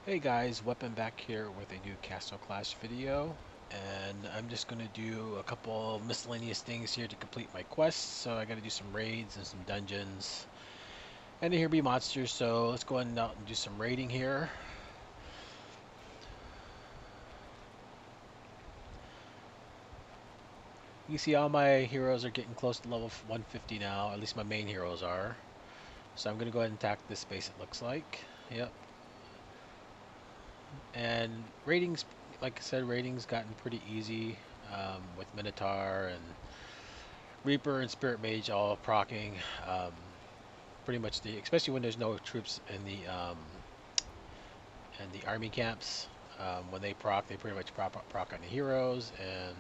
Hey guys, Weapon back here with a new Castle Clash video, and I'm just going to do a couple miscellaneous things here to complete my quests. So I got to do some raids and some dungeons, and here be monsters. So let's go ahead and out and do some raiding here. You can see all my heroes are getting close to level 150 now. At least my main heroes are. So I'm going to go ahead and attack this space. It looks like. Yep. And ratings, like I said, ratings gotten pretty easy with Minotaur and Reaper and Spirit Mage all procking. Um, Pretty much especially when there's no troops in the army camps. When they proc, they pretty much proc on the heroes, and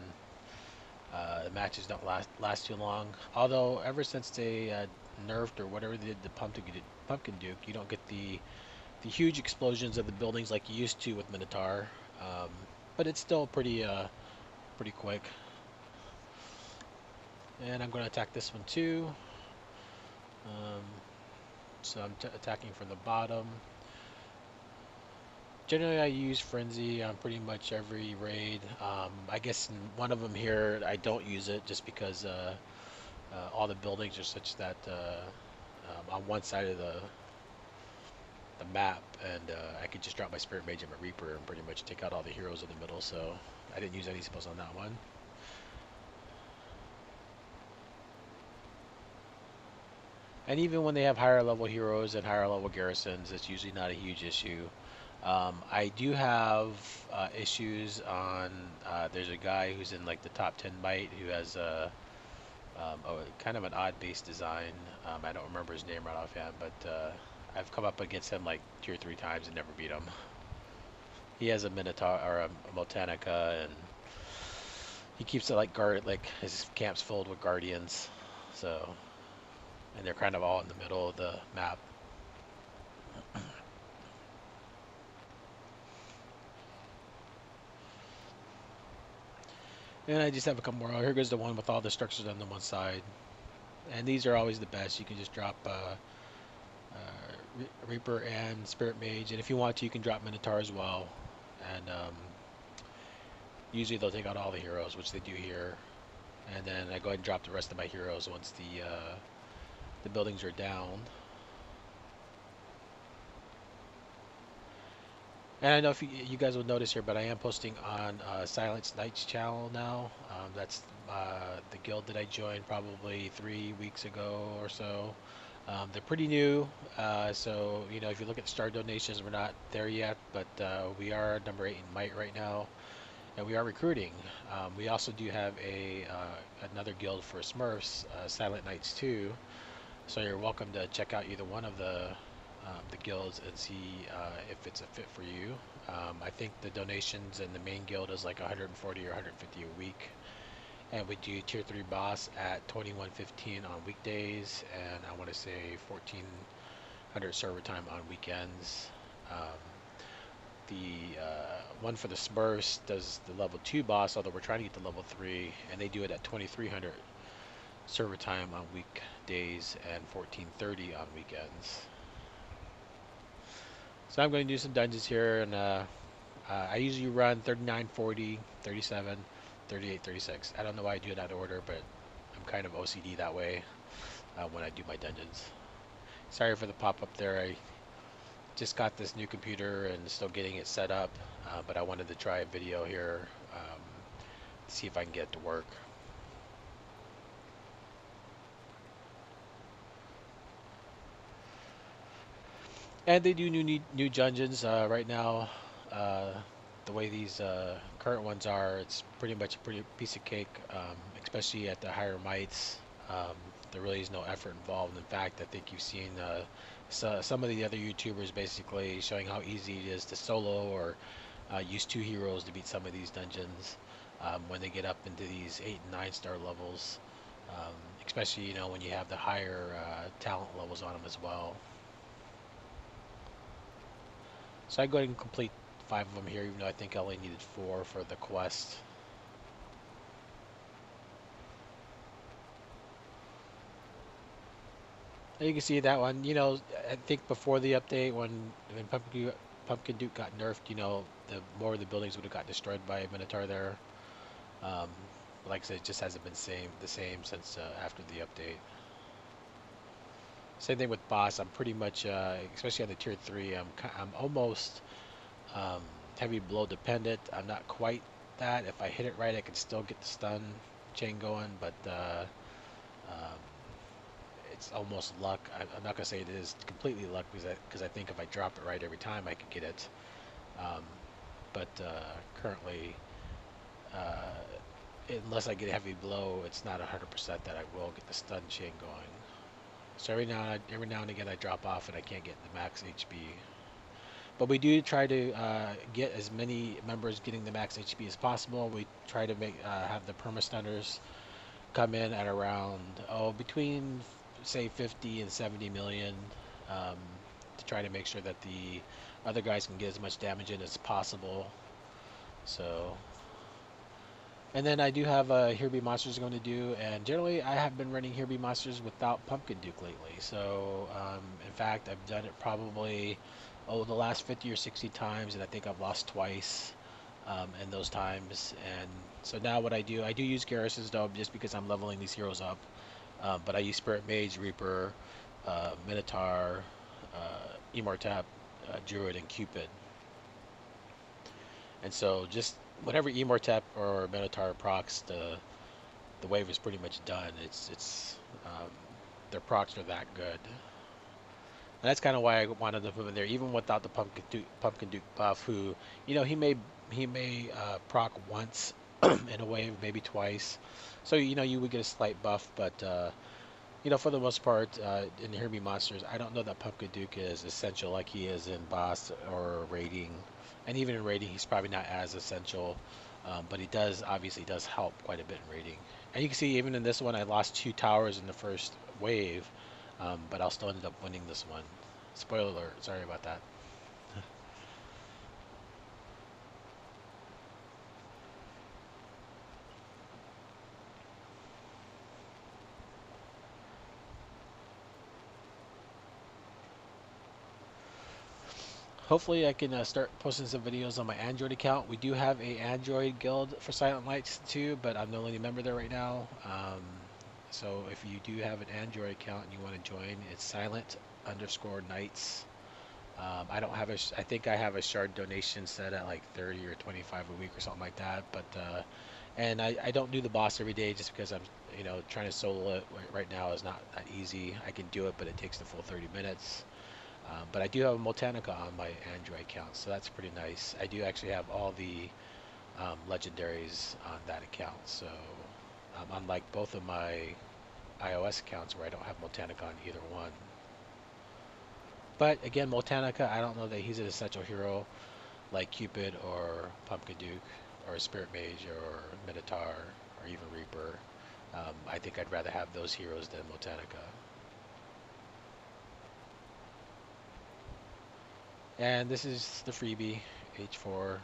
the matches don't last too long. Although ever since they nerfed or whatever they did the Pumpkin Duke, you don't get the huge explosions of the buildings like you used to with Minotaur. Um, but it's still pretty quick. And I'm going to attack this one too. Um, so I'm attacking from the bottom. Generally, I use Frenzy on pretty much every raid. I guess in one of them here, I don't use it just because all the buildings are such that on one side of the map, and I could just drop my Spirit Mage and my Reaper and pretty much take out all the heroes in the middle. So I didn't use any spells on that one. And even when they have higher level heroes and higher level garrisons, it's usually not a huge issue. I do have issues on. There's a guy who's in like the top 10 bite who has a kind of an odd base design. I don't remember his name right offhand, but I've come up against him like 2 or 3 times and never beat him. He has a Minotaur or a Motanica, and he keeps it like like his camp's filled with guardians. So, and they're kind of all in the middle of the map. And I just have a couple more. Oh, here goes the one with all the structures on the one side. And these are always the best. You can just drop Reaper and Spirit Mage, and if you want to, you can drop Minotaur as well. And usually they'll take out all the heroes, which they do here. And then I go ahead and drop the rest of my heroes once the buildings are down. And I don't know if you guys will notice here, but I am posting on Silence Knight's channel now. That's the guild that I joined probably 3 weeks ago or so. They're pretty new, so if you look at star donations, we're not there yet, but we are number 8 in might right now, and we are recruiting. We also do have another guild for Smurfs, Silent Knights 2. So you're welcome to check out either one of the guilds and see if it's a fit for you. I think the donations in the main guild is like 140 or 150 a week, and we do tier 3 boss at 2115 on weekdays, and I want to say 1400 server time on weekends. Um, the one for the Smurfs does the level 2 boss, although we're trying to get to level 3, and they do it at 2300 server time on weekdays and 1430 on weekends. So I'm going to do some dungeons here, and I usually run 39, 40, 37, 38, 36. I don't know why I do it out of order, but I'm kind of OCD that way when I do my dungeons. Sorry for the pop-up there. I just got this new computer and still getting it set up, but I wanted to try a video here to see if I can get it to work. And they do new dungeons right now. Uh, the way these current ones are, it's pretty much a pretty piece of cake, especially at the higher mites. Um, there really is no effort involved. In fact, I think you've seen some of the other YouTubers basically showing how easy it is to solo or use 2 heroes to beat some of these dungeons when they get up into these 8 and 9 star levels. Um, Especially when you have the higher talent levels on them as well. So I go ahead and complete 5 of them here, even though I think I only needed 4 for the quest. And you can see that one, I think before the update, when Pumpkin Pumpkin Duke got nerfed, the more of the buildings would have got destroyed by Minotaur there. Um, like I said, it just hasn't been the same since after the update. Same thing with boss. I'm pretty much, especially on the tier 3, I'm almost um, heavy blow dependent. I'm not quite that. If I hit it right, I can still get the stun chain going, but um, it's almost luck. I'm not gonna say it is completely luck because I think if I drop it right every time, I could get it. Um, but currently, uh, unless I get a heavy blow, it's not 100% that I will get the stun chain going. So every now and again, I drop off and I can't get the max HP. But we do try to get as many members getting the max HP as possible. We try to have the permastunners come in at around between say 50 and 70 million, um, to try to make sure that the other guys can get as much damage in as possible. So, and then I do have Here Be Monsters going to do, and generally I have been running Here Be Monsters without Pumpkin Duke lately. So, in fact, I've done it probably the last 50 or 60 times, and I think I've lost twice in those times. And so now what I do use Garrison's Dome just because I'm leveling these heroes up. But I use Spirit Mage, Reaper, Minotaur, Immortap, Druid, and Cupid. And so just whenever Immortap or Minotaur procs, the wave is pretty much done. It's their procs are that good. And that's kind of why I wanted to put in there, even without the Pumpkin Duke buff. Who, he may proc once in a wave, maybe twice. So you would get a slight buff, but for the most part, in Hear Me Monsters, I don't know that Pumpkin Duke is essential like he is in boss or raiding. And even in raiding, he's probably not as essential, but he obviously does help quite a bit in raiding. And you can see even in this one, I lost 2 towers in the first wave, but I'll still end up winning this one. Spoiler alert, sorry about that. Hopefully I can start posting some videos on my Android account. We do have a Android guild for Silent Lights too, but I'm the only member there right now. So if you do have an Android account and you want to join, it's silent_nights. I don't have I think I have a shard donation set at like 30 or 25 a week or something like that. But and I don't do the boss every day just because I'm trying to solo it right now is not that easy. I can do it, but it takes the full 30 minutes. But I do have a Motanica on my Android account, so that's pretty nice. I do actually have all the legendaries on that account, so unlike both of my iOS accounts where I don't have Motanica on either one. But again, Motanica, I don't know that he's an essential hero like Cupid or Pumpkin Duke or Spirit Mage or Minotaur or even Reaper. I think I'd rather have those heroes than Motanica. And this is the freebie, H4.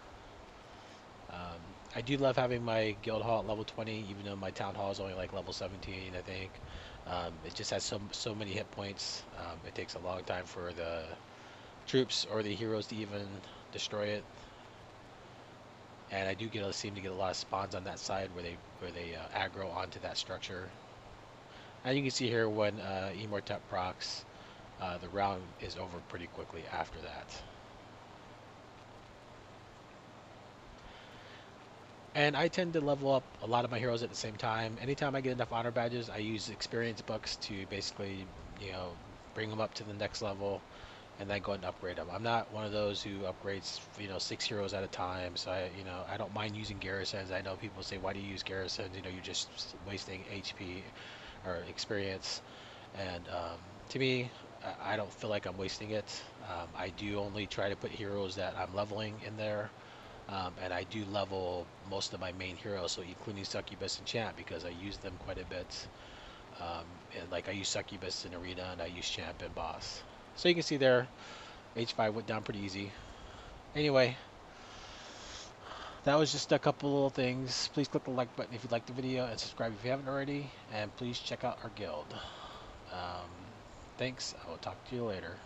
I do love having my guild hall at level 20, even though my town hall is only like level 17, I think. It just has so many hit points. It takes a long time for the troops or the heroes to even destroy it. And I do seem to get a lot of spawns on that side where they aggro onto that structure. And you can see here when Immortep procs, the round is over pretty quickly after that. And I tend to level up a lot of my heroes at the same time. Anytime I get enough honor badges, I use experience books to basically, bring them up to the next level and then go and upgrade them. I'm not one of those who upgrades, 6 heroes at a time. So I don't mind using garrisons. I know people say, why do you use garrisons? You're just wasting HP or experience. And to me, I don't feel like I'm wasting it. I do only try to put heroes that I'm leveling in there. And I do level most of my main heroes, so including Succubus and Champ, because I use them quite a bit. And like I use Succubus in Arena, and I use Champ and Boss. So you can see there, H5 went down pretty easy. Anyway, that was just a couple little things. Please click the like button if you liked the video, and subscribe if you haven't already. And please check out our guild. Thanks. I will talk to you later.